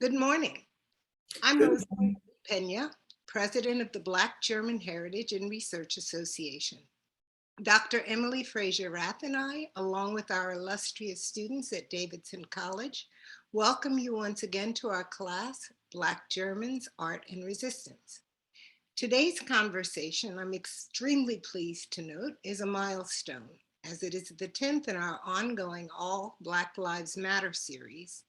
Good morning. I'm Rosemary Pena, President of the Black German Heritage and Research Association. Dr. Emily Fraser Rath and I, along with our illustrious students at Davidson College, welcome you once again to our class, Black Germans, Art and Resistance. Today's conversation, I'm extremely pleased to note, is a milestone, as it is the 10th in our ongoing All Black Lives Matter series,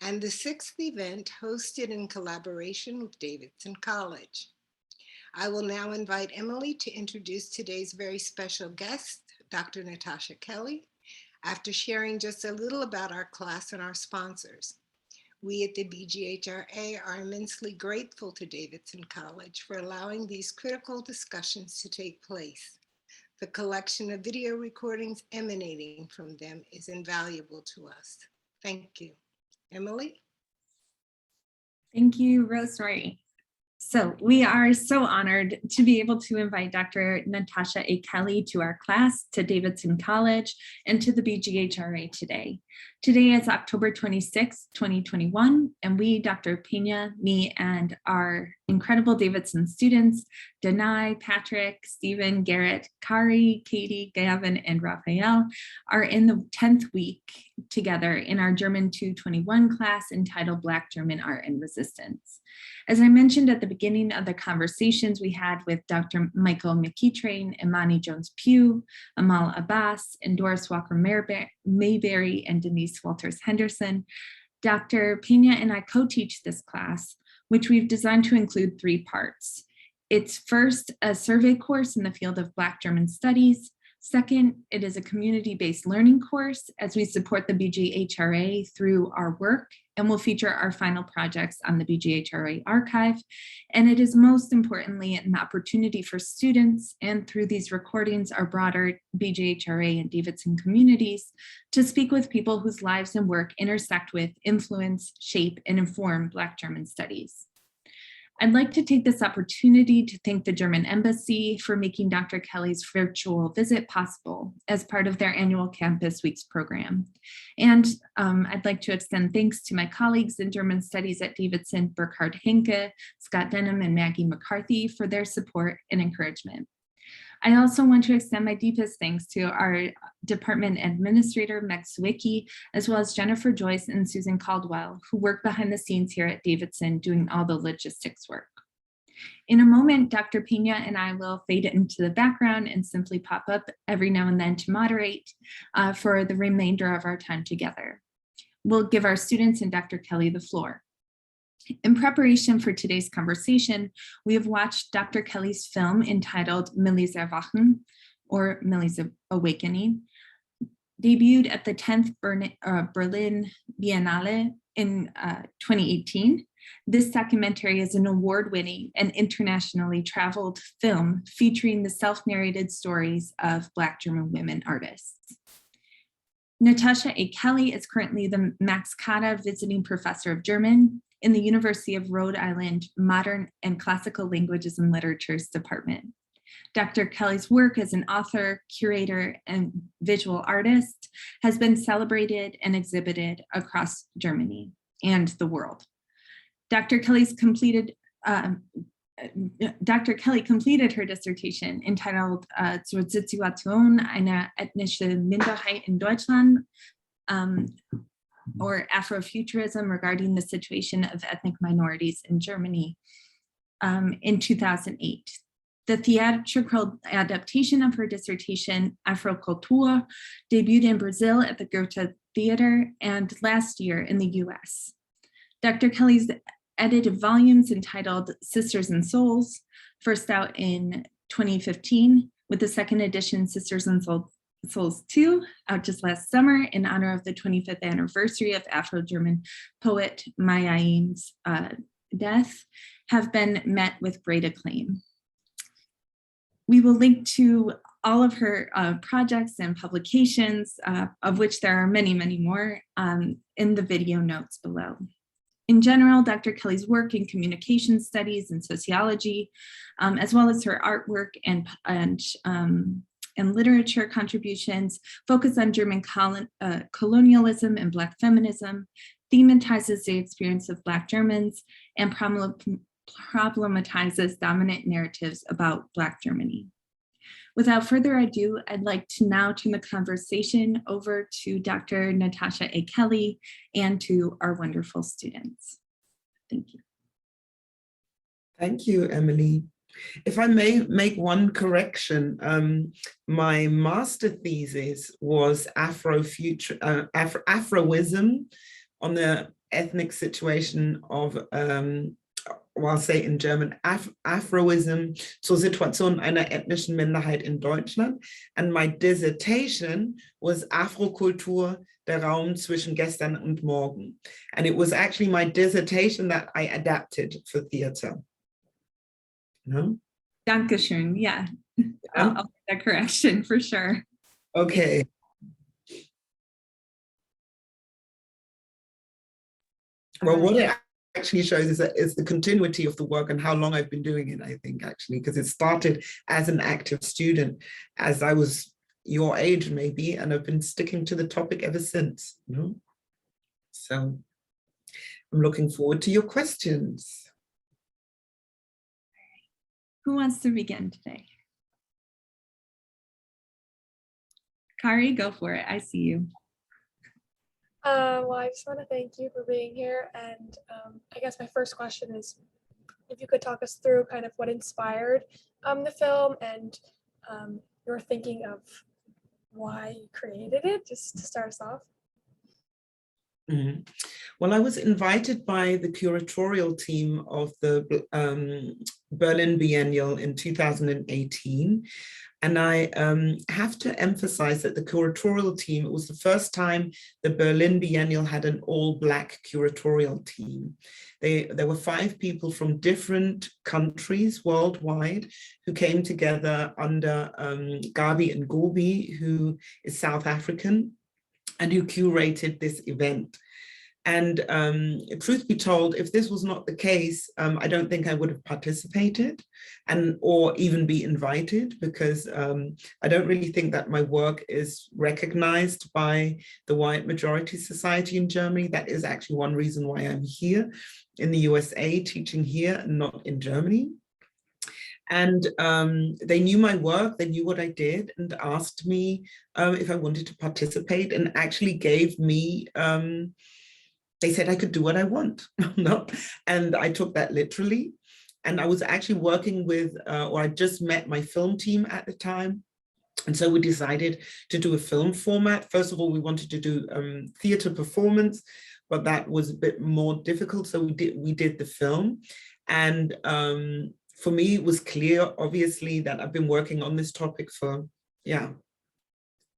and the 6th event hosted in collaboration with Davidson College. I will now invite Emily to introduce today's very special guest, Dr. Natasha Kelly, after sharing just a little about our class and our sponsors. We at the BGHRA are immensely grateful to Davidson College for allowing these critical discussions to take place. The collection of video recordings emanating from them is invaluable to us. Thank you. Emily? Thank you, Rosemary. So we are so honored to be able to invite Dr. Natasha A. Kelly to our class, to Davidson College, and to the BGHRA today. Today is October 26, 2021, and we, Dr. Pena, me, and our incredible Davidson students, Denai, Patrick, Stephen, Garrett, Kari, Katie, Gavin, and Raphael, are in the 10th week together in our German 221 class entitled Black German Art and Resistance. As I mentioned at the beginning of the conversations we had with Dr. Michael McEtrain, Imani Jones-Pugh, Amal Abbas, and Doris Walker-Mayberry, and Denise Walters-Henderson, Dr. Pena and I co-teach this class, which we've designed to include 3 parts. It's first a survey course in the field of Black German studies. Second, it is a community-based learning course as we support the BGHRA through our work, and will feature our final projects on the BGHRA archive. And it is most importantly an opportunity for students, and through these recordings, our broader BGHRA and Davidson communities, to speak with people whose lives and work intersect with, influence, shape, and inform Black German studies. I'd like to take this opportunity to thank the German Embassy for making Dr. Kelly's virtual visit possible as part of their annual Campus Weeks program. And I'd like to extend thanks to my colleagues in German Studies at Davidson, Burkhard Henke, Scott Denham, and Maggie McCarthy for their support and encouragement. I also want to extend my deepest thanks to our department administrator, Meg Sawicki, as well as Jennifer Joyce and Susan Caldwell, who work behind the scenes here at Davidson doing all the logistics work. In a moment, Dr. Pena and I will fade into the background and simply pop up every now and then to moderate for the remainder of our time together. We'll give our students and Dr. Kelly the floor. In preparation for today's conversation, we have watched Dr. Kelly's film entitled Millie's Erwachen, or Millie's Awakening, debuted at the 10th Berlin Biennale in 2018. This documentary is an award-winning and internationally traveled film featuring the self-narrated stories of Black German women artists. Natasha A. Kelly is currently the Max Kade Visiting Professor of German in the University of Rhode Island Modern and Classical Languages and Literatures Department. Dr. Kelly's work as an author, curator, and visual artist has been celebrated and exhibited across Germany and the world. Dr. Kelly completed her dissertation entitled Zur Situation einer ethnischen Minderheit in Deutschland, or Afrofuturism, regarding the situation of ethnic minorities in Germany in 2008. The theatrical adaptation of her dissertation, Afroculture, debuted in Brazil at the Goethe Theater and last year in the US. Dr. Kelly's edited volumes entitled Sisters and Souls, first out in 2015, with the second edition Sisters and Souls 2, out just last summer in honor of the 25th anniversary of Afro-German poet Maya Angelou's death, have been met with great acclaim. We will link to all of her projects and publications, of which there are many, many more, in the video notes below. In general, Dr. Kelly's work in communication studies and sociology, as well as her artwork and literature contributions, focus on German colonialism and Black feminism, thematizes the experience of Black Germans, and problematizes dominant narratives about Black Germany. Without further ado, I'd like to now turn the conversation over to Dr. Natasha A. Kelly and to our wonderful students. Thank you. Thank you, Emily. If I may make one correction, my master thesis was Afroism on the ethnic situation of, I'll say in German, Afroism zur Situation einer ethnischen Minderheit in Deutschland. And my dissertation was Afrokultur, der Raum zwischen gestern und morgen. And it was actually my dissertation that I adapted for theater. No? Dankeschön. Yeah, I'll make that correction for sure. Okay. Well, what it actually shows is that it's the continuity of the work and how long I've been doing it, I think, actually, because it started as an active student, as I was your age maybe, and I've been sticking to the topic ever since. You know? So I'm looking forward to your questions. Who wants to begin today? Kari, go for it. I see you. Well, I just want to thank you for being here. And I guess my first question is if you could talk us through kind of what inspired the film and your thinking of why you created it, just to start us off. Mm-hmm. Well, I was invited by the curatorial team of the Berlin Biennial in 2018. And I have to emphasize that the curatorial team, it was the first time the Berlin Biennial had an all-Black curatorial team. There were 5 people from different countries worldwide who came together under Gabi and Gobi, who is South African, and who curated this event. And truth be told, if this was not the case, I don't think I would have participated or even be invited, because I don't really think that my work is recognized by the white majority society in Germany. That is actually one reason why I'm here in the USA, teaching here and not in Germany. And they knew my work, they knew what I did, and asked me if I wanted to participate, and actually gave me, they said I could do what I want. No? And I took that literally. And I was actually working with, or I just met my film team at the time. And so we decided to do a film format. First of all, we wanted to do theater performance, but that was a bit more difficult. So we did the film. And for me, it was clear, obviously, that I've been working on this topic for,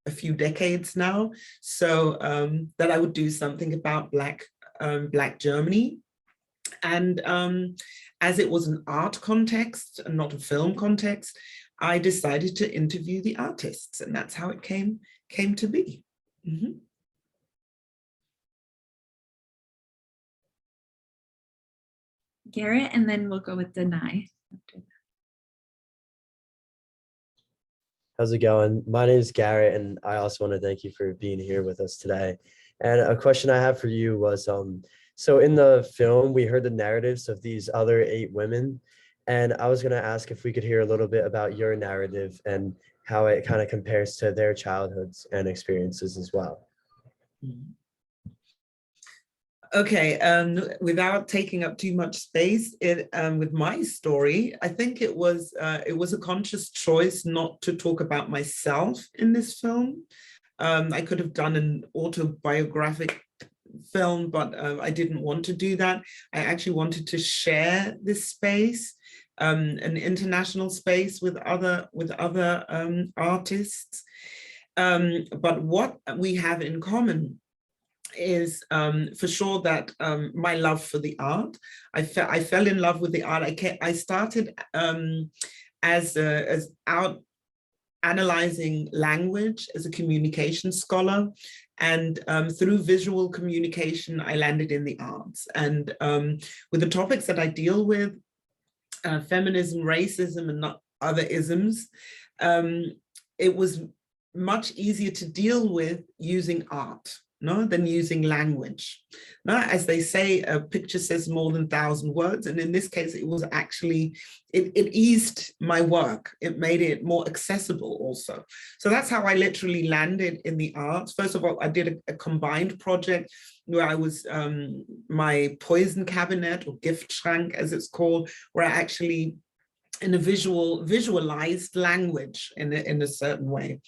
a few decades now. So that I would do something about Black Germany. And as it was an art context and not a film context, I decided to interview the artists, and that's how it came to be. Mm-hmm. Garrett, and then we'll go with Denai. How's it going? My name is Garrett, and I also want to thank you for being here with us today. And a question I have for you was, so in the film, we heard the narratives of these other 8 women, and I was going to ask if we could hear a little bit about your narrative and how it kind of compares to their childhoods and experiences as well. Okay, without taking up too much space, with my story, I think it was a conscious choice not to talk about myself in this film. I could have done an autobiographic film, but I didn't want to do that. I actually wanted to share this space, an international space with other artists. But what we have in common is for sure that my love for the art. I fell in love with the art. I started as out analyzing language as a communication scholar, and through visual communication, I landed in the arts. And with the topics that I deal with, feminism, racism, and not other isms, it was much easier to deal with using art. no, than using language. No, as they say, a picture says more than 1,000 words. And in this case, it was actually, it eased my work. It made it more accessible also. So that's how I literally landed in the arts. First of all, I did a combined project where I was my poison cabinet, or Giftschrank as it's called, where I actually in a visualized language in a certain way.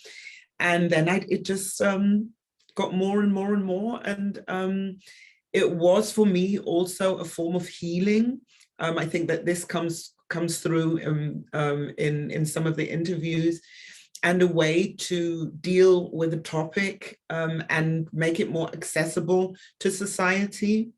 And then it just got more and more and more. And it was for me also a form of healing. I think that this comes through in some of the interviews, and a way to deal with a topic and make it more accessible to society.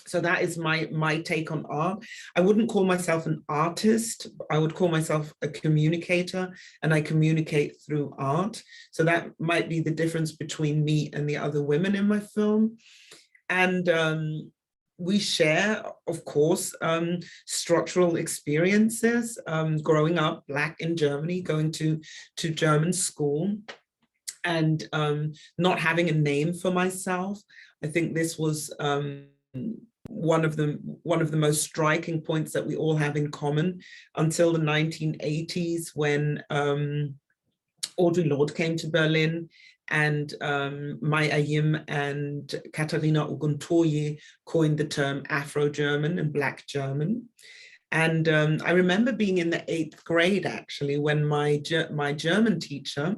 So that is my take on art. I wouldn't call myself an artist. I would call myself a communicator, and I communicate through art. So that might be the difference between me and the other women in my film. And we share, of course, structural experiences, growing up Black in Germany, going to German school, and not having a name for myself. I think this was one of the most striking points that we all have in common until the 1980s, when Audre Lorde came to Berlin, and Mai Ayim and Katharina Oguntoye coined the term Afro-German and Black German. And I remember being in the 8th grade, actually, when my German teacher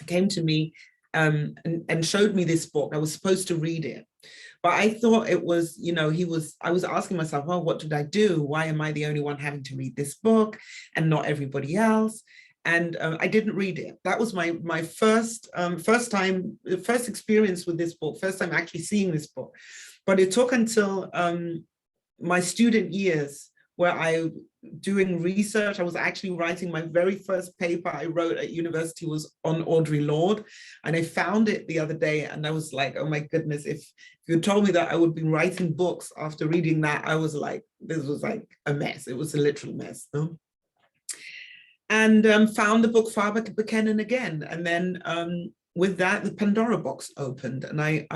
came to me and showed me this book. I was supposed to read it. But I thought it was, I was asking myself, well, what did I do? Why am I the only one having to read this book and not everybody else? And I didn't read it. That was my first experience with this book, first time actually seeing this book. But it took until my student years, where I, doing research, I was actually writing my very first paper I wrote at university was on Audre Lorde. And I found it the other day, and I was like, oh my goodness, if you told me that I would be writing books after reading that, I was like, this was like a mess. It was a literal mess. No? And found the book Faber bekennen again. And then with that, the Pandora box opened, and I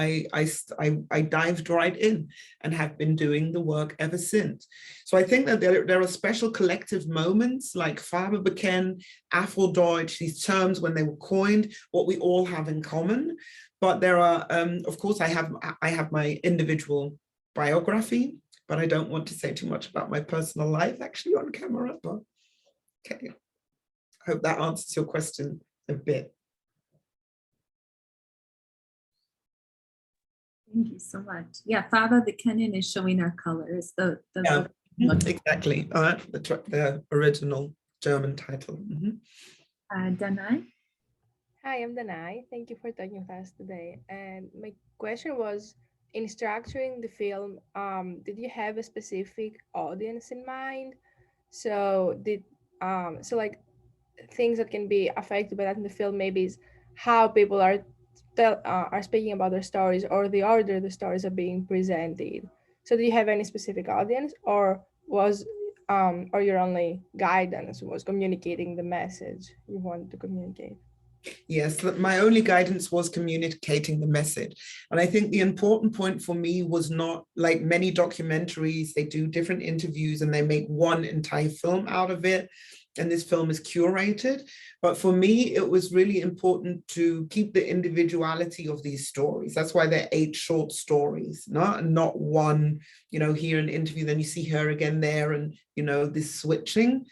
dived right in and have been doing the work ever since. So I think that there are special collective moments like Faber bekennen, Afro-Deutsch, these terms when they were coined, what we all have in common. But there are, of course, I have my individual biography, but I don't want to say too much about my personal life actually on camera. But okay, I hope that answers your question a bit. Thank you so much. Yeah, Faber bekennen is showing our colors. Yeah, exactly. The original German title. Danai? Hi, I'm Danai. Thank you for talking with us today. And my question was, in structuring the film, did you have a specific audience in mind? So like things that can be affected by that in the film maybe is how people are speaking about their stories, or the order the stories are being presented. So do you have any specific audience, or or your only guidance was communicating the message you wanted to communicate? Yes, my only guidance was communicating the message. And I think the important point for me was not like many documentaries, they do different interviews and they make one entire film out of it. And this film is curated. But for me, it was really important to keep the individuality of these stories. That's why they're 8 short stories, not one, here an interview, then you see her again there, and, this switching,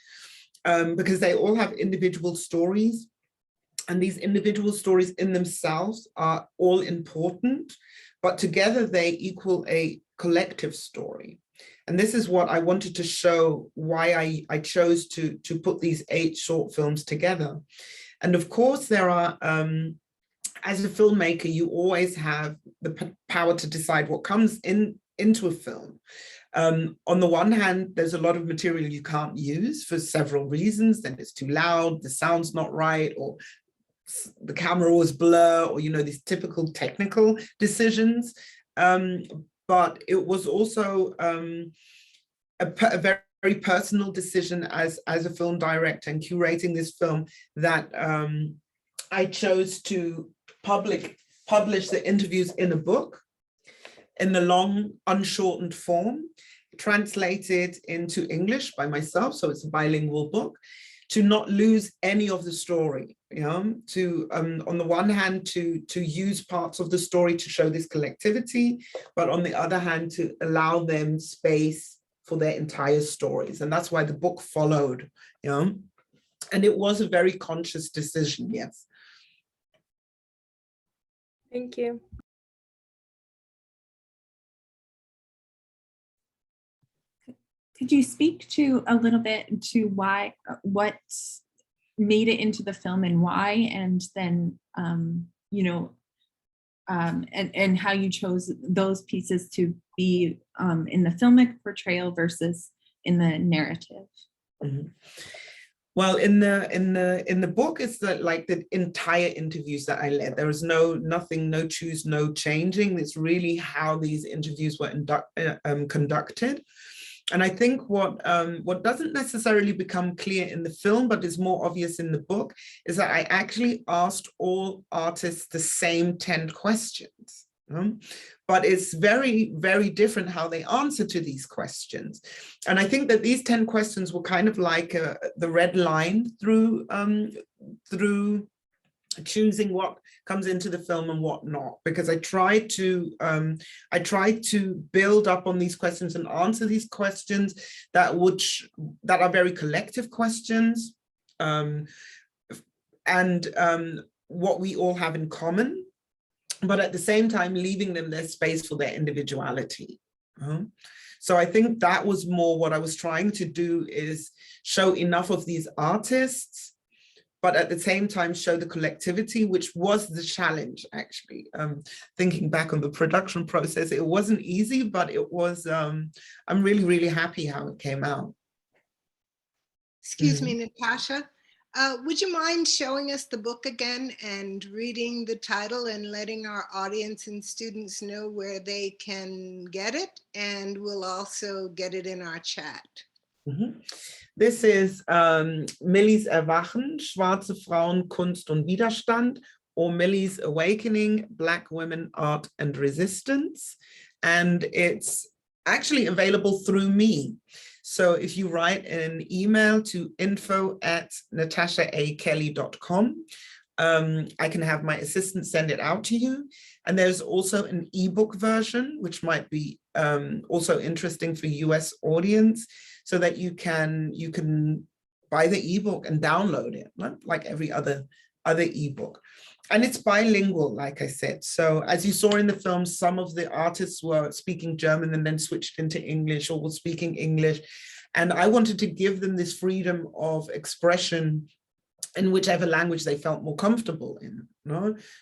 because they all have individual stories. And these individual stories in themselves are all important, but together they equal a collective story. And this is what I wanted to show, why I chose to put these 8 short films together. And of course, there are, as a filmmaker, you always have the power to decide what comes into a film. On the one hand, there's a lot of material you can't use for several reasons. Then it's too loud, the sound's not right, or the camera was blur, or these typical technical decisions. But it was also a very personal decision as a film director and curating this film that I chose to public publish the interviews in a book, in the long, unshortened form, translated into English by myself, so it's a bilingual book, to not lose any of the story, to, on the one hand, to use parts of the story to show this collectivity, but on the other hand, to allow them space for their entire stories. And that's why the book followed, and it was a very conscious decision, yes. Thank you. Could you speak to a little bit to why, what made it into the film and why, and then, and how you chose those pieces to be in the filmic portrayal versus in the narrative? Mm-hmm. Well, in the book, it's like the entire interviews that I led. There was nothing, no choose, no changing. It's really how these interviews were conducted. And I think what doesn't necessarily become clear in the film, but is more obvious in the book, is that I actually asked all artists the same 10 questions. But it's very, very different how they answer to these questions. And I think that these 10 questions were kind of like the red line through choosing what comes into the film and what not, because I tried to build up on these questions and answer these questions that are very collective questions, and what we all have in common, but at the same time leaving them their space for their individuality. So I think that was more what I was trying to do, is show enough of these artists, but at the same time show the collectivity, which was the challenge, actually. Thinking back on the production process, it wasn't easy, but it was, I'm really, really happy how it came out. Excuse me, Natasha. Would you mind showing us the book again and reading the title and letting our audience and students know where they can get it? And we'll also get it in our chat. Mm-hmm. This is Millie's Erwachen, Schwarze Frauen, Kunst und Widerstand, or Millie's Awakening, Black Women, Art and Resistance. And it's actually available through me. So if you write an email to info@natashakelly.com, I can have my assistant send it out to you. And there's also an ebook version, which might be also interesting for US audience, so that you can buy the ebook and download it, like every other ebook. And it's bilingual, like I said. So as you saw in the film, some of the artists were speaking German and then switched into English, or were speaking English. And I wanted to give them this freedom of expression in whichever language they felt more comfortable in.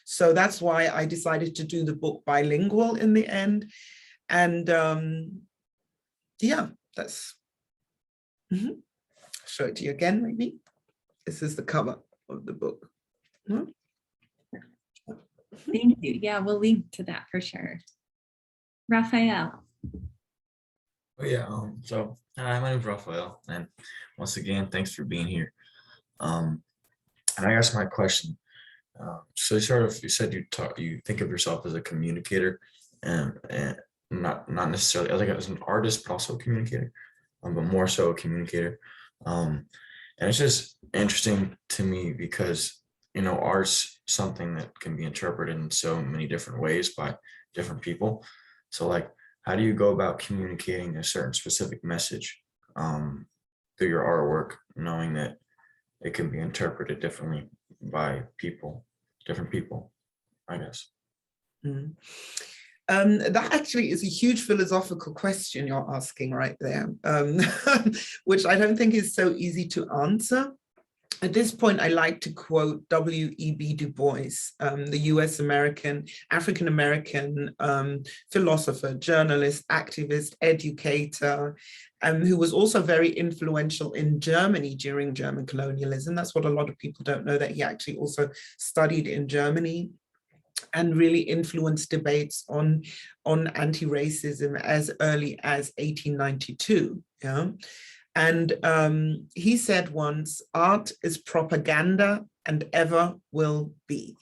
So that's why I decided to do the book bilingual in the end. And yeah, that's, show it to you again, maybe. This is the cover of the book. Thank you. Yeah, we'll link to that for sure. Raphael. Oh yeah, so hi, my name is Raphael, and once again, thanks for being here. And I guess my question, so you said you think of yourself as a communicator, and not necessarily as an artist, but also a communicator, but more so a communicator. And it's just interesting to me because, art's something that can be interpreted in so many different ways by different people. So like, how do you go about communicating a certain specific message through your artwork, knowing that it can be interpreted differently by different people, I guess? That actually is a huge philosophical question you're asking right there, which I don't think is so easy to answer. At this point, I like to quote W.E.B. Du Bois, the US African-American philosopher, journalist, activist, educator, who was also very influential in Germany during German colonialism. That's what a lot of people don't know, that he actually also studied in Germany and really influenced debates on anti-racism as early as 1892. And he said once, art is propaganda and ever will be.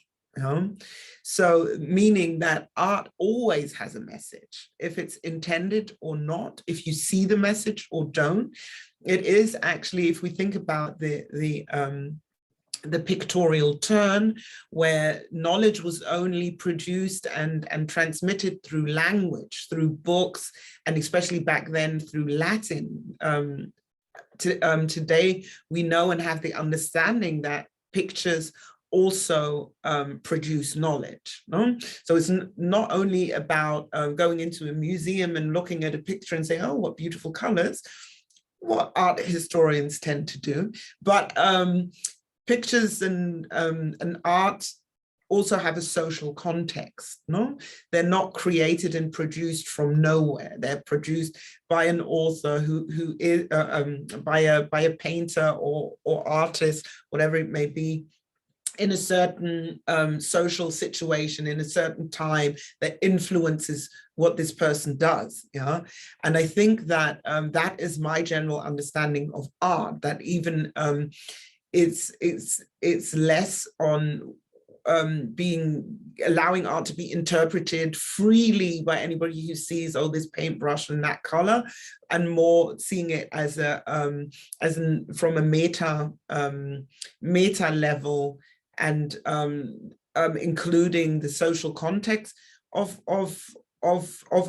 So meaning that art always has a message, if it's intended or not, if you see the message or don't. It is actually, if we think about the pictorial turn, where knowledge was only produced and transmitted through language, through books, and especially back then through Latin. Today, we know and have the understanding that pictures also produce knowledge. No? So it's not only about going into a museum and looking at a picture and saying, oh, what beautiful colors, what art historians tend to do, but pictures and art also have a social context. No, they're not created and produced from nowhere. They're produced by an author who is by a painter or artist, whatever it may be, in a certain social situation, in a certain time that influences what this person does. Yeah, and I think that that is my general understanding of art. That even it's less on allowing art to be interpreted freely by anybody who sees, oh, this paintbrush and that color, and more seeing it as from a meta level, and including the social context of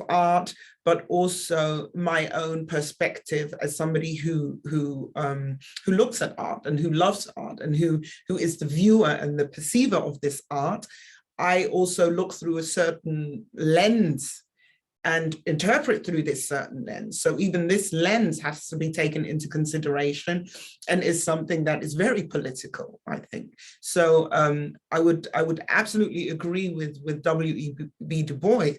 art, but also my own perspective as somebody who looks at art and who loves art and who is the viewer and the perceiver of this art. I also look through a certain lens and interpret through this certain lens. So even this lens has to be taken into consideration, and is something that is very political, I think. So I would absolutely agree with W.E.B. Du Bois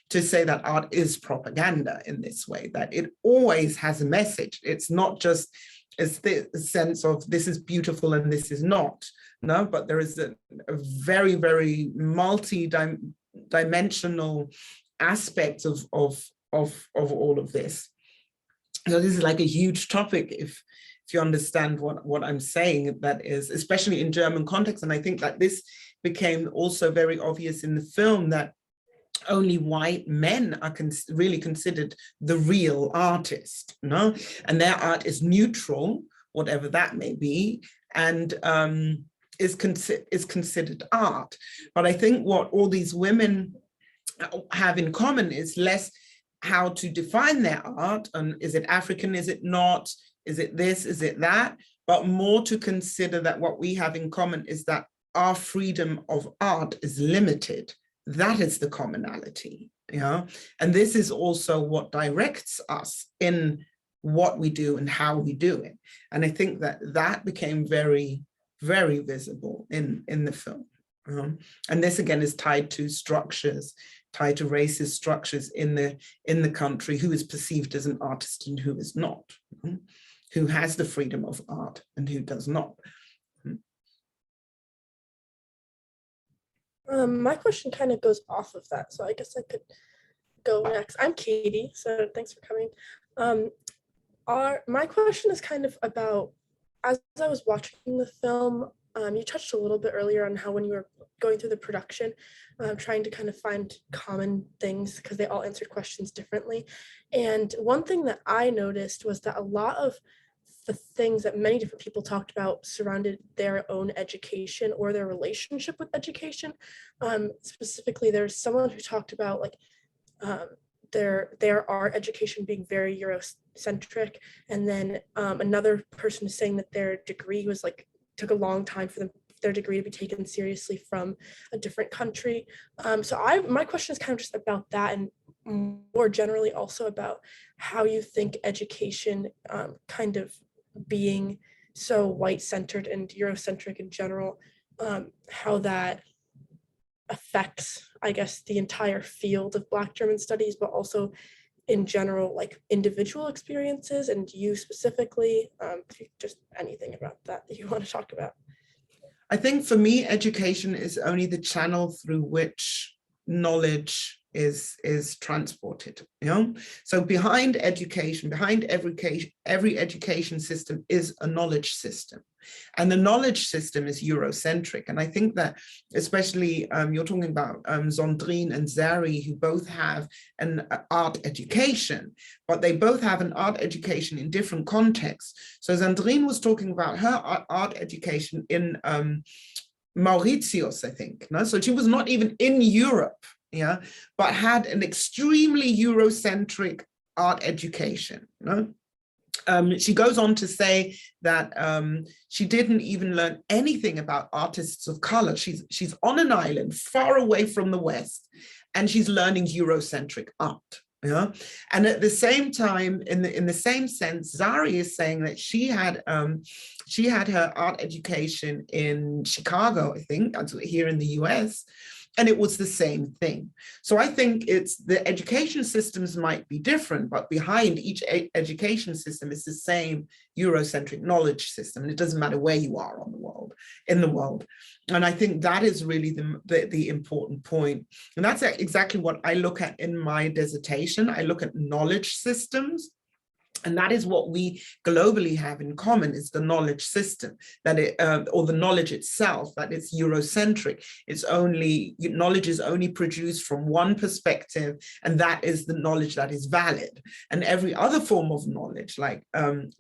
to say that art is propaganda in this way, that it always has a message. It's not just the sense of this is beautiful and this is not, no, but there is a very, very multi-dimensional aspects of all of this. So this is like a huge topic, if you understand what I'm saying, that is, especially in German context. And I think that this became also very obvious in the film, that only white men are really considered the real artist, no? And their art is neutral, whatever that may be, and is considered art. But I think what all these women have in common is less how to define their art, and is it African, is it not, is it this, is it that, but more to consider that what we have in common is that our freedom of art is limited. That is the commonality, you know? And this is also what directs us in what we do and how we do it. And I think that that became very, very visible in the film. And this again is tied to structures, tied to racist structures in the country, who is perceived as an artist and who is not, who has the freedom of art and who does not. My question kind of goes off of that, so I guess I could go next. I'm Katie, so thanks for coming. My question is kind of about, as I was watching the film, you touched a little bit earlier on how when you were going through the production, trying to kind of find common things because they all answered questions differently. And one thing that I noticed was that a lot of the things that many different people talked about surrounded their own education or their relationship with education. Specifically, there's someone who talked about like their art education being very Eurocentric, and then another person saying that their degree was like took a long time for their degree to be taken seriously from a different country. So my question is kind of just about that, and more generally also about how you think education kind of being so white-centered and Eurocentric in general, how that affects, I guess, the entire field of Black German studies, but also in general, like individual experiences and you specifically, just anything about that you want to talk about. I think for me, education is only the channel through which knowledge is transported, you know? So behind education, behind every education system is a knowledge system. And the knowledge system is Eurocentric. And I think that especially you're talking about Zondrine and Zari, who both have an art education, but they both have an art education in different contexts. So Zondrine was talking about her art education in Mauritius, I think. No? So she was not even in Europe, yeah, but had an extremely Eurocentric art education. No? She goes on to say that she didn't even learn anything about artists of color. She's on an island far away from the West, and she's learning Eurocentric art. Yeah, and at the same time, in the same sense, Zari is saying that she had her art education in Chicago, I think, here in the US. And it was the same thing. So I think it's the education systems might be different, but behind each education system is the same Eurocentric knowledge system. And it doesn't matter where you are in the world. And I think that is really the important point. And that's exactly what I look at in my dissertation. I look at knowledge systems. And that is what we globally have in common, is the knowledge system, that it, or the knowledge itself, that it's Eurocentric. Knowledge is only produced from one perspective, and that is the knowledge that is valid. And every other form of knowledge, like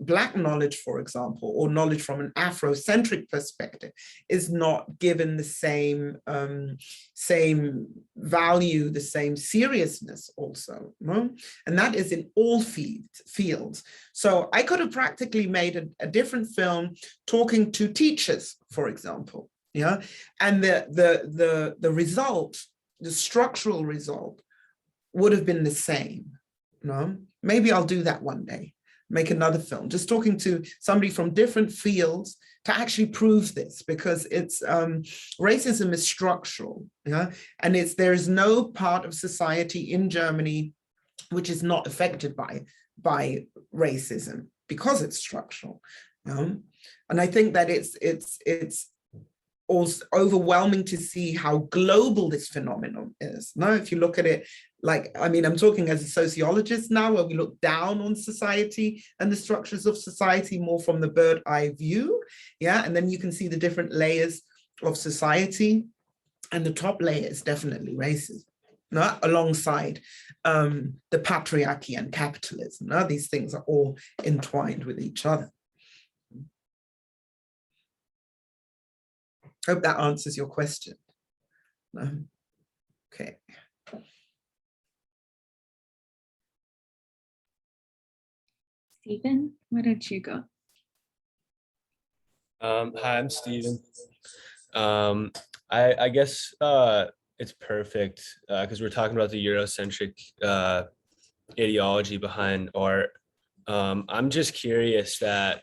Black knowledge, for example, or knowledge from an Afrocentric perspective, is not given the same value, the same seriousness also, no? And that is in all fields. So I could have practically made a different film talking to teachers, for example, yeah, and the result, the structural result, would have been the same. No, maybe I'll do that one day. Make another film, just talking to somebody from different fields to actually prove this, because it's racism is structural, yeah, and there is no part of society in Germany which is not affected by racism, because it's structural. And I think that it's also overwhelming to see how global this phenomenon is. Now, if you look at it, like, I mean, I'm talking as a sociologist now, where we look down on society and the structures of society more from the bird eye view, yeah, and then you can see the different layers of society, and the top layer is definitely racism. No, alongside the patriarchy and capitalism. No, these things are all entwined with each other. Hope that answers your question. Okay. Stephen, why don't you go? Hi, I'm Stephen. I guess it's perfect because we're talking about the Eurocentric ideology behind art. I'm just curious that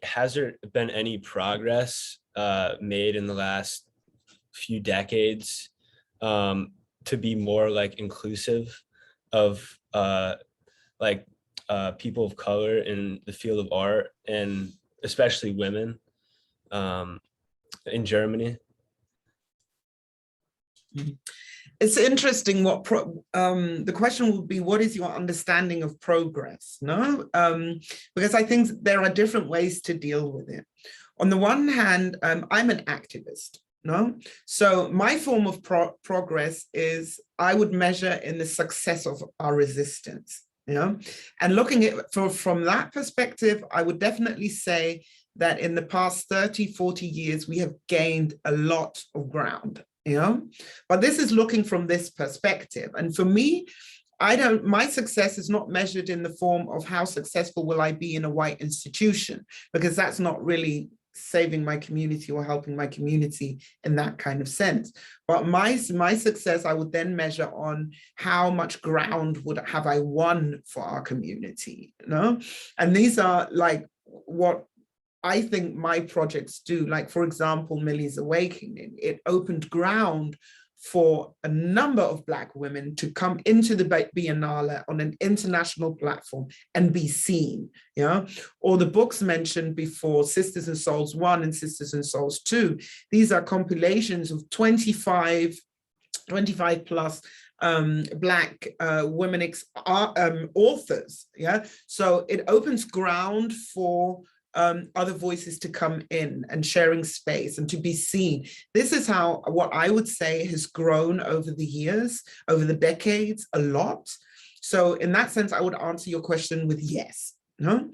has there been any progress made in the last few decades to be more like inclusive of people of color in the field of art, and especially women in Germany? It's interesting what the question would be, what is your understanding of progress? No, because I think there are different ways to deal with it. On the one hand, I'm an activist, no? So my form of progress is, I would measure in the success of our resistance, you know? And looking at from that perspective, I would definitely say that in the past 30, 40 years, we have gained a lot of ground, you know? But this is looking from this perspective. And for me, my success is not measured in the form of how successful will I be in a white institution, because that's not really saving my community or helping my community in that kind of sense. But my success, I would then measure on how much ground have I won for our community, you know? And these are like what I think my projects do. Like, for example, Millie's Awakening, it opened ground for a number of Black women to come into the Biennale on an international platform and be seen, yeah? Or the books mentioned before, Sisters and Souls 1 and Sisters and Souls 2, these are compilations of 25 plus Black women authors. Yeah, so it opens ground for other voices to come in and sharing space and to be seen. This is how what I would say has grown over the years, over the decades, a lot. So in that sense, I would answer your question with yes. No?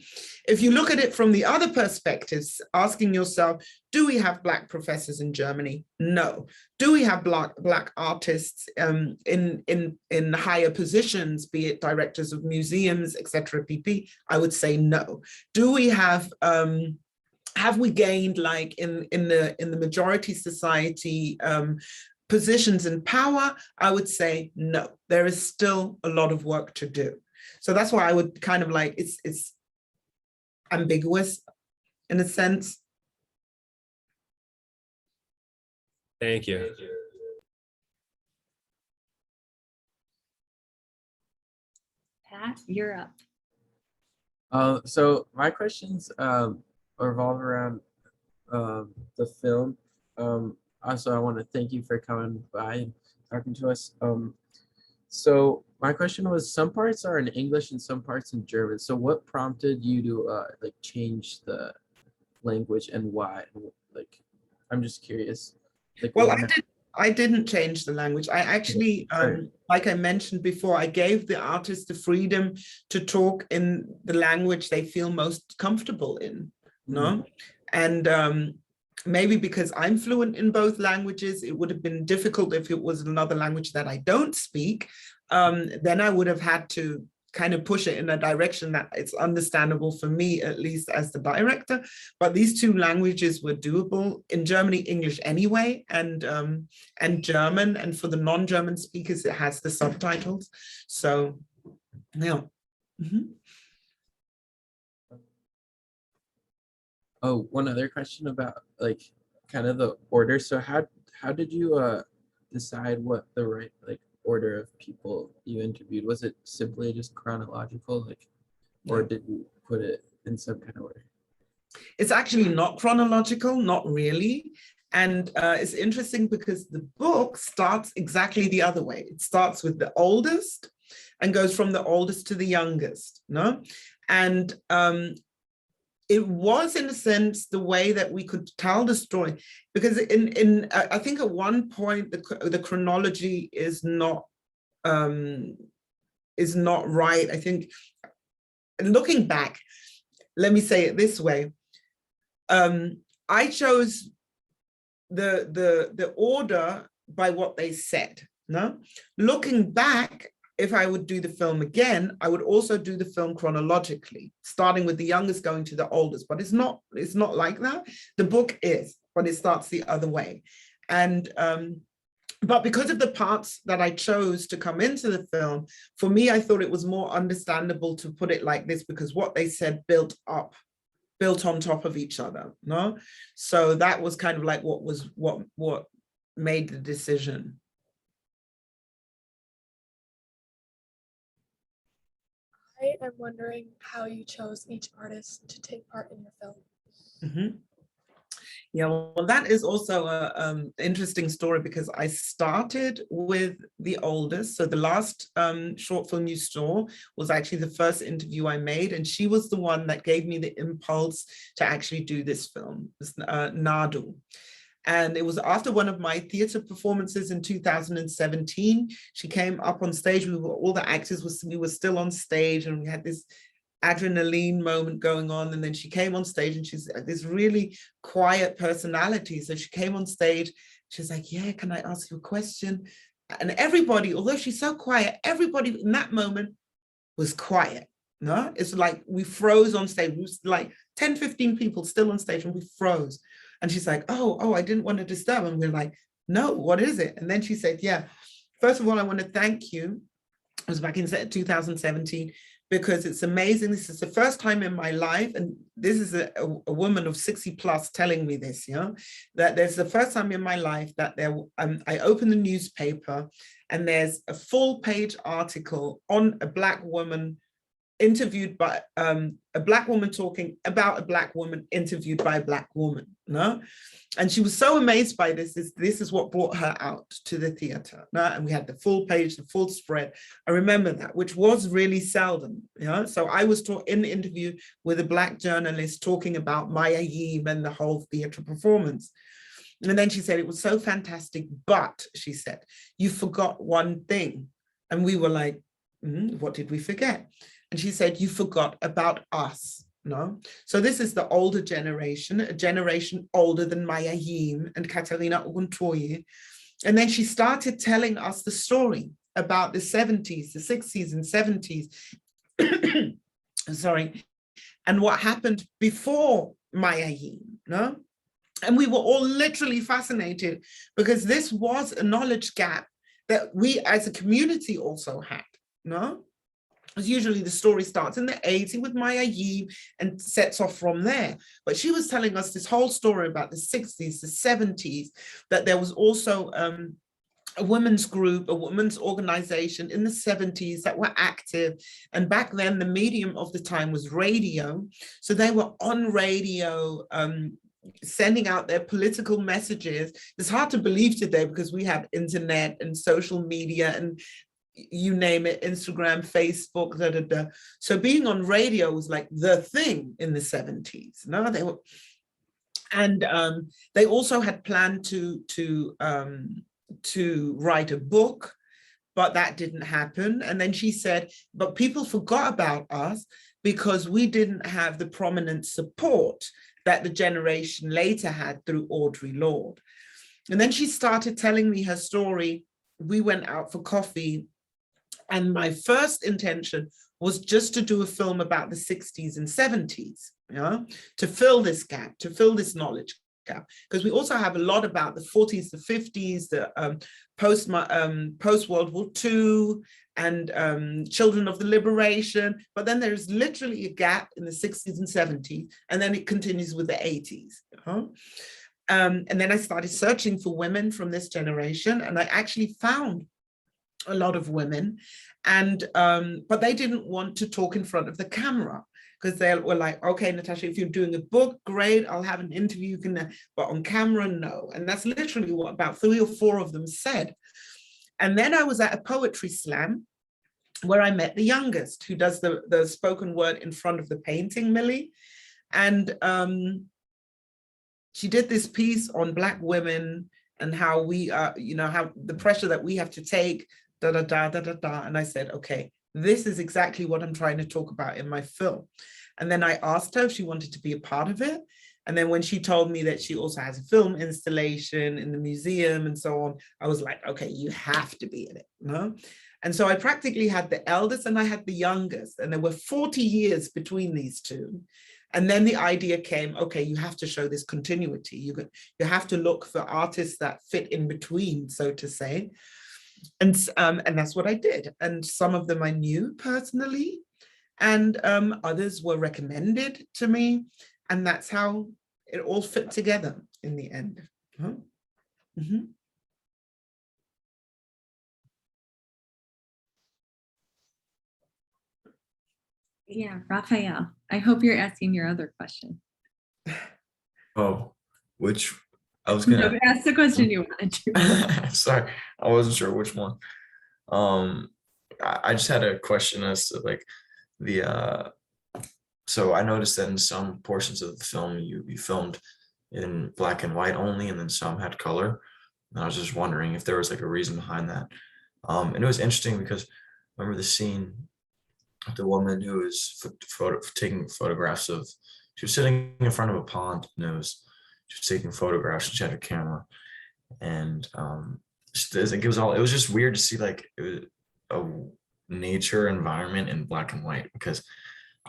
If you look at it from the other perspectives, asking yourself, do we have Black professors in Germany? No. Do we have Black artists in higher positions, be it directors of museums, etc., pp? I would say no. Do we have we gained, like in the majority society, positions in power? I would say no. There is still a lot of work to do. So that's why I would kind of like, it's ambiguous in a sense. Thank you. Pat, you're up. So my questions revolve around the film. Also, I want to thank you for coming by and talking to us. So my question was, some parts are in English and some parts in German. So what prompted you to like change the language and why? Like, I'm just curious. Like, well, I didn't change the language. I actually, like I mentioned before, I gave the artists the freedom to talk in the language they feel most comfortable in. No, and maybe because I'm fluent in both languages, it would have been difficult if it was another language that I don't speak. Then I would have had to kind of push it in a direction that it's understandable for me, at least as the director. But these two languages were doable. In Germany, English anyway, and German. And for the non-German speakers, it has the subtitles. So, yeah. Oh, one other question about like kind of the order. So how did you decide what the right like order of people you interviewed? Was it simply just chronological, like, or did you put it in some kind of order? It's actually not chronological, not really. And it's interesting because the book starts exactly the other way. It starts with the oldest and goes from the oldest to the youngest, no? And it was, in a sense, the way that we could tell the story, because I think at one point the chronology is not right. I think, looking back, let me say it this way: I chose the order by what they said. No, looking back, if I would do the film again, I would also do the film chronologically, starting with the youngest going to the oldest, but it's not like that. The book is, but it starts the other way. And, but because of the parts that I chose to come into the film, for me, I thought it was more understandable to put it like this, because what they said built on top of each other, no? So that was kind of like what made the decision. I am wondering how you chose each artist to take part in your film. Mm-hmm. Yeah, well, that is also an interesting story, because I started with the oldest. So the last short film you saw was actually the first interview I made, and she was the one that gave me the impulse to actually do this film, Nadu. And it was after one of my theater performances in 2017. She came up on stage. All the actors we were still on stage, and we had this adrenaline moment going on. And then she came on stage, and she's this really quiet personality. So she came on stage. She's like, "Yeah, can I ask you a question?" And everybody, although she's so quiet, everybody in that moment was quiet. No, it's like we froze on stage. We was like 10, 15 people still on stage, and we froze. And she's like, oh, I didn't want to disturb. And we're like, no, what is it? And then she said, yeah, first of all, I want to thank you. It was back in 2017, because it's amazing. This is the first time in my life, and this is a woman of 60 plus telling me this, you know, that there's the first time in my life that I open the newspaper and there's a full page article on a Black woman interviewed by a Black woman talking about a Black woman interviewed by a Black woman, no? And she was so amazed by this is what brought her out to the theater, no? And we had the full page, the full spread. I remember that, which was really seldom, you know? So I was in the interview with a Black journalist talking about Maya Yim and the whole theater performance. And then she said, it was so fantastic, but she said, you forgot one thing. And we were like, what did we forget? And she said, you forgot about us, no? So this is the older generation, a generation older than Maya Yim and Katarina Oguntoye. And then she started telling us the story about the 70s, the 60s and 70s, sorry, and what happened before Maya Yim, no? And we were all literally fascinated because this was a knowledge gap that we as a community also had, no? Because usually the story starts in the 80s with Maya Yim and sets off from there. But she was telling us this whole story about the 60s, the 70s, that there was also a women's group, a women's organization in the 70s that were active. And back then the medium of the time was radio. So they were on radio, sending out their political messages. It's hard to believe today because we have internet and social media and you name it, Instagram, Facebook, da, da, da. So being on radio was like the thing in the 70s. No, they were, and they also had planned to write a book, but that didn't happen. And then she said, but people forgot about us because we didn't have the prominent support that the generation later had through Audre Lorde. And then she started telling me her story. We went out for coffee. And my first intention was just to do a film about the 60s and 70s, you know, to fill this gap, to fill this knowledge gap. Because we also have a lot about the 40s, the 50s, the post-World War II, and children of the liberation. But then there's literally a gap in the 60s and 70s, and then it continues with the 80s. You know? And then I started searching for women from this generation, and I actually found a lot of women, and but they didn't want to talk in front of the camera because they were like, okay, Natasha, if you're doing a book, great, I'll have an interview, but on camera, no. And that's literally what about 3 or 4 of them said. And then I was at a poetry slam where I met the youngest, who does the spoken word in front of the painting, Millie. And she did this piece on Black women and how we are, you know, how the pressure that we have to take, da, da, da, da, da, da. And I said, okay, this is exactly what I'm trying to talk about in my film. And then I asked her if she wanted to be a part of it. And then when she told me that she also has a film installation in the museum and so on, I was like, okay, you have to be in it, no? And so I practically had the eldest and I had the youngest, and there were 40 years between these two. And then the idea came, okay, you have to show this continuity. You have to look for artists that fit in between, so to say. And that's what I did. And some of them I knew personally, and others were recommended to me. And that's how it all fit together in the end. Huh? Mm-hmm. Yeah, Raphael, I hope you're asking your other question. Oh, which I was gonna ask the question you wanted to. sorry, I wasn't sure which one. I just had a question as to like the so I noticed that in some portions of the film you filmed in black and white only, and then some had color. And I was just wondering if there was like a reason behind that. And it was interesting because I remember the scene of the woman who was taking photographs of, she was sitting in front of a pond and she was taking photographs and she had a camera. And it was just weird to see like it was a nature environment in black and white, because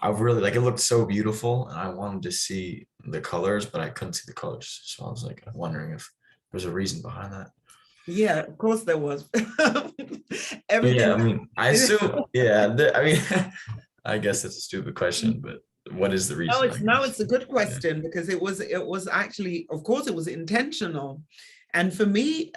I really like, it looked so beautiful and I wanted to see the colors, but I couldn't see the colors. So I was like wondering if there's a reason behind that. Yeah, of course there was. Yeah, I mean, I assume, yeah, I mean, I guess it's a stupid question, but what is the reason? No, it's a good question, because it was actually, of course, it was intentional. And for me,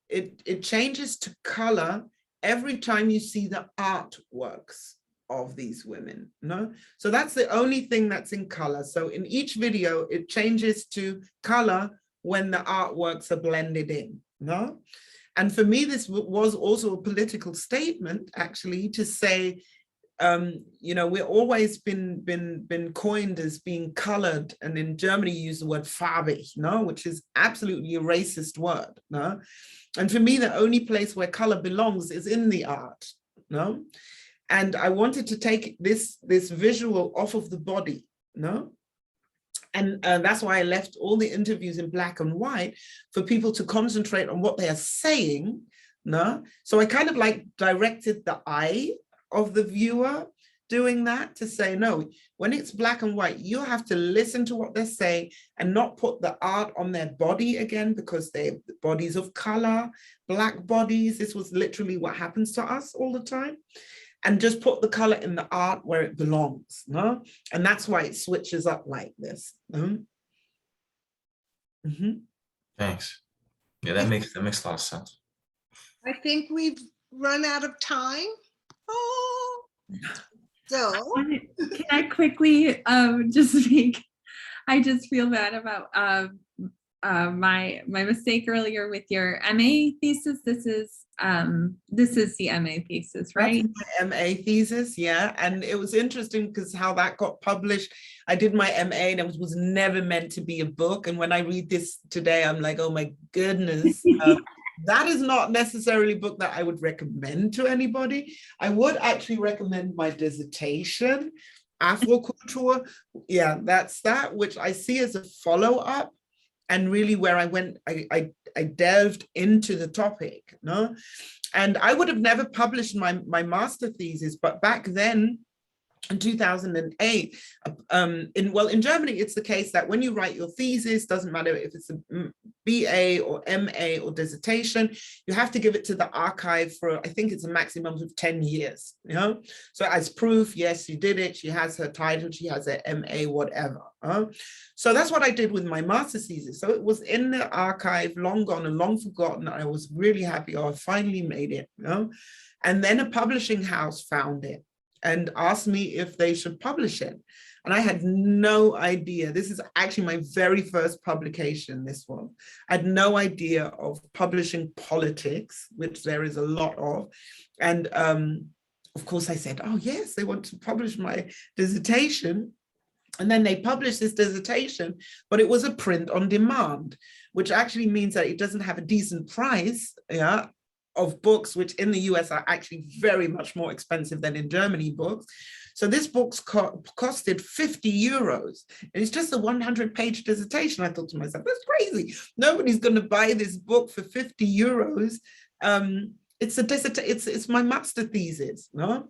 it changes to color every time you see the artworks. of these women, no? So that's the only thing that's in color. So in each video, it changes to color when the artworks are blended in, no? And for me, this was also a political statement, actually, to say, you know, we're always been coined as being colored, and in Germany you use the word farbig, no, which is absolutely a racist word, no. And for me, the only place where color belongs is in the art, no. And I wanted to take this visual off of the body, no. And that's why I left all the interviews in black and white for people to concentrate on what they are saying, no. So I kind of like directed the eye of the viewer doing that, to say, no, when it's black and white, you have to listen to what they say and not put the art on their body again, because they're bodies of color, black bodies. This was literally what happens to us all the time. And just put the color in the art where it belongs, no? And that's why it switches up like this. Thanks. Yeah, that makes a lot of sense. I think we've run out of time. Oh, so Can I quickly just make, I just feel bad about my mistake earlier with your MA thesis. This is the MA thesis, right? That's my MA thesis, yeah. And it was interesting because how that got published. I did my MA and it was never meant to be a book. And when I read this today, I'm like, oh my goodness. That is not necessarily a book that I would recommend to anybody. I would actually recommend my dissertation, Afro-Culture. Yeah, that's that, which I see as a follow-up, and really where I went, I delved into the topic, no? And I would have never published my master thesis, but back then, in 2008, in Germany, it's the case that when you write your thesis, doesn't matter if it's a BA or MA or dissertation, you have to give it to the archive for, I think it's a maximum of 10 years, you know? So as proof, yes, she did it, she has her title, she has her MA, whatever. So that's what I did with my master's thesis. So it was in the archive, long gone and long forgotten. I was really happy, I finally made it, you know? And then a publishing house found it and asked me if they should publish it. And I had no idea. This is actually my very first publication, this one. I had no idea of publishing politics, which there is a lot of. And of course I said, oh yes, they want to publish my dissertation. And then they published this dissertation, but it was a print on demand, which actually means that it doesn't have a decent price, yeah, of books, which in the US are actually very much more expensive than in Germany books. So this book's costed 50 euros. And it's just a 100-page dissertation. I thought to myself, that's crazy. Nobody's going to buy this book for 50 euros. It's my master thesis, no?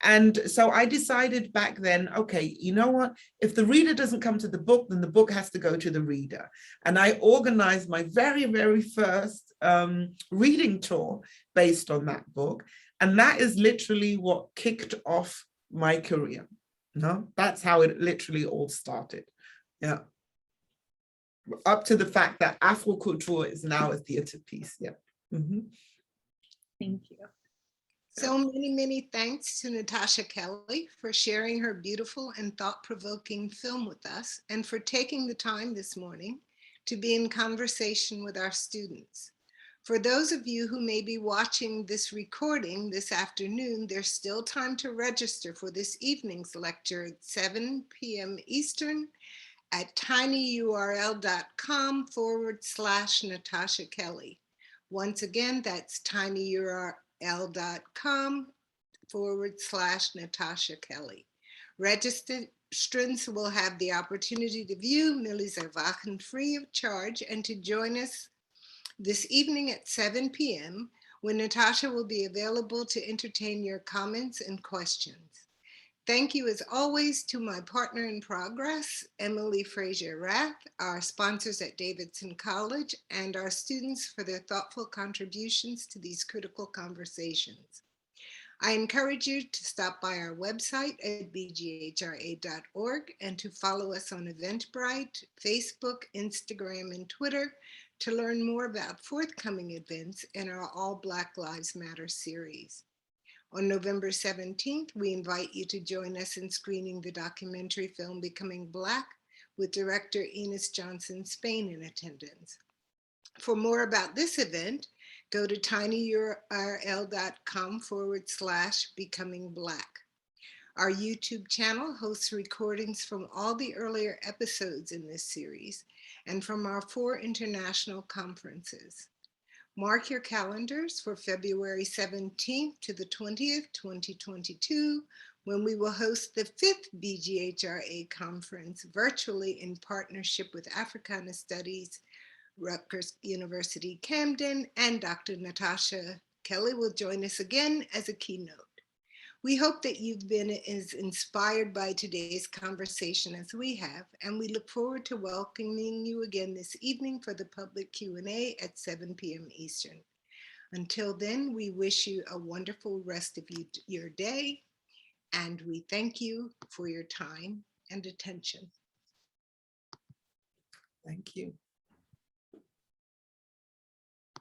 And so I decided back then, okay, you know what? If the reader doesn't come to the book, then the book has to go to the reader. And I organized my very, very first reading tour based on that book. And that is literally what kicked off my career. No, that's how it literally all started. Yeah. Up to the fact that Afro-Culture is now a theater piece. Yeah. Thank you. So many, many thanks to Natasha Kelly for sharing her beautiful and thought-provoking film with us, and for taking the time this morning to be in conversation with our students. For those of you who may be watching this recording this afternoon, there's still time to register for this evening's lecture at 7 p.m. Eastern at tinyurl.com/Natasha Kelly. Once again, that's tinyurl.com/Natasha Kelly. Registrants will have the opportunity to view Millie's Erwachen free of charge and to join us this evening at 7 p.m. when Natasha will be available to entertain your comments and questions. Thank you as always to my partner in progress, Emily Frazier-Rath, our sponsors at Davidson College, and our students for their thoughtful contributions to these critical conversations. I encourage you to stop by our website at bghra.org and to follow us on Eventbrite, Facebook, Instagram, and Twitter to learn more about forthcoming events in our All Black Lives Matter series. On November 17th, we invite you to join us in screening the documentary film Becoming Black with director Enos Johnson Spain in attendance. For more about this event, go to tinyurl.com/becomingblack. Our YouTube channel hosts recordings from all the earlier episodes in this series and from our 4 international conferences. Mark your calendars for February 17th to the 20th, 2022, when we will host the 5th BGHRA conference virtually in partnership with Africana Studies, Rutgers University Camden, and Dr. Natasha Kelly will join us again as a keynote. We hope that you've been as inspired by today's conversation as we have, and we look forward to welcoming you again this evening for the public Q&A at 7 p.m. Eastern. Until then, we wish you a wonderful rest of your day, and we thank you for your time and attention. Thank you.